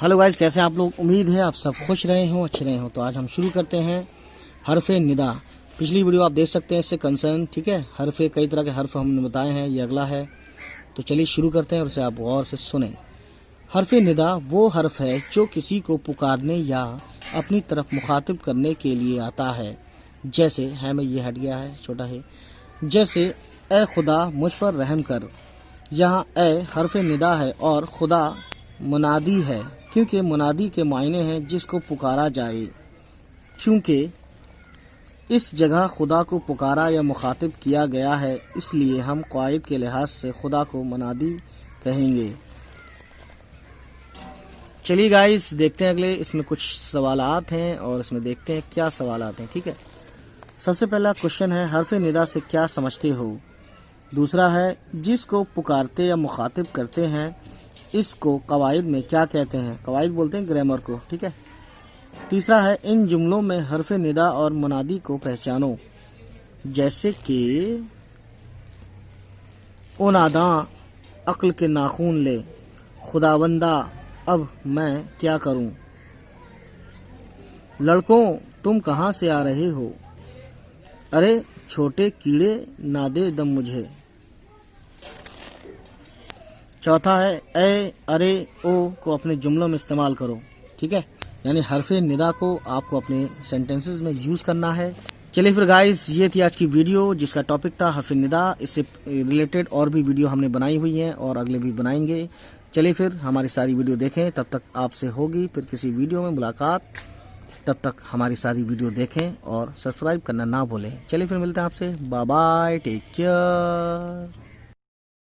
Hello guys, कैसे हैं आप लोग। उम्मीद है आप सब खुश रहे हों, अच्छे रहे हों। तो आज हम शुरू करते हैं हरफ निदा। पिछली वीडियो आप देख सकते हैं इससे कंसर्न, ठीक है। हरफ, कई तरह के हरफ हमने बताए हैं, ये अगला है। तो चलिए शुरू करते हैं और इसे आप गौर से सुने। हरफ निदा वो हरफ है जो किसी को पुकारने या अपनी तरफ मुखातिब करने के लिए आता है। जैसे है में ये हट गया है, छोटा है। जैसे ए खुदा मुझ पर रहम कर। यहाँ ए हरफ निदा है और खुदा मुनादी है, क्योंकि मुनादी के मायने हैं जिसको पुकारा जाए। चूँकि इस जगह खुदा को पुकारा या मुखातिब किया गया है, इसलिए हम क़वाइद के लिहाज से खुदा को मुनादी कहेंगे। चलिए गाइस, देखते हैं अगले। इसमें कुछ सवालात हैं और इसमें देखते हैं क्या सवालात हैं, ठीक है। सबसे पहला क्वेश्चन है, हरफ निदा से क्या समझते हो। दूसरा है, जिसको पुकारते या मुखातिब करते हैं इसको कवायद में क्या कहते हैं। कवायद बोलते हैं ग्रामर को, ठीक है। तीसरा है, इन जुमलों में हरफ निदा और मुनादी को पहचानो। जैसे कि ओ नादा अक्ल के नाखून ले, खुदावंदा अब मैं क्या करूं। लड़कों तुम कहाँ से आ रहे हो, अरे छोटे कीड़े ना दे दम मुझे। चौथा है, ए अरे ओ को अपने जुमलों में इस्तेमाल करो, ठीक है। यानी हरफ निदा को आपको अपने सेंटेंसेस में यूज़ करना है। चलिए फिर गाइस, ये थी आज की वीडियो जिसका टॉपिक था हरफ निदा। इससे रिलेटेड और भी वीडियो हमने बनाई हुई हैं और अगले भी बनाएंगे। चलिए फिर हमारी सारी वीडियो देखें। तब तक आपसे होगी फिर किसी वीडियो में मुलाकात। तब तक हमारी सारी वीडियो देखें और सब्सक्राइब करना ना भूलें। चलिए फिर मिलते हैं आपसे। Bye bye, take care.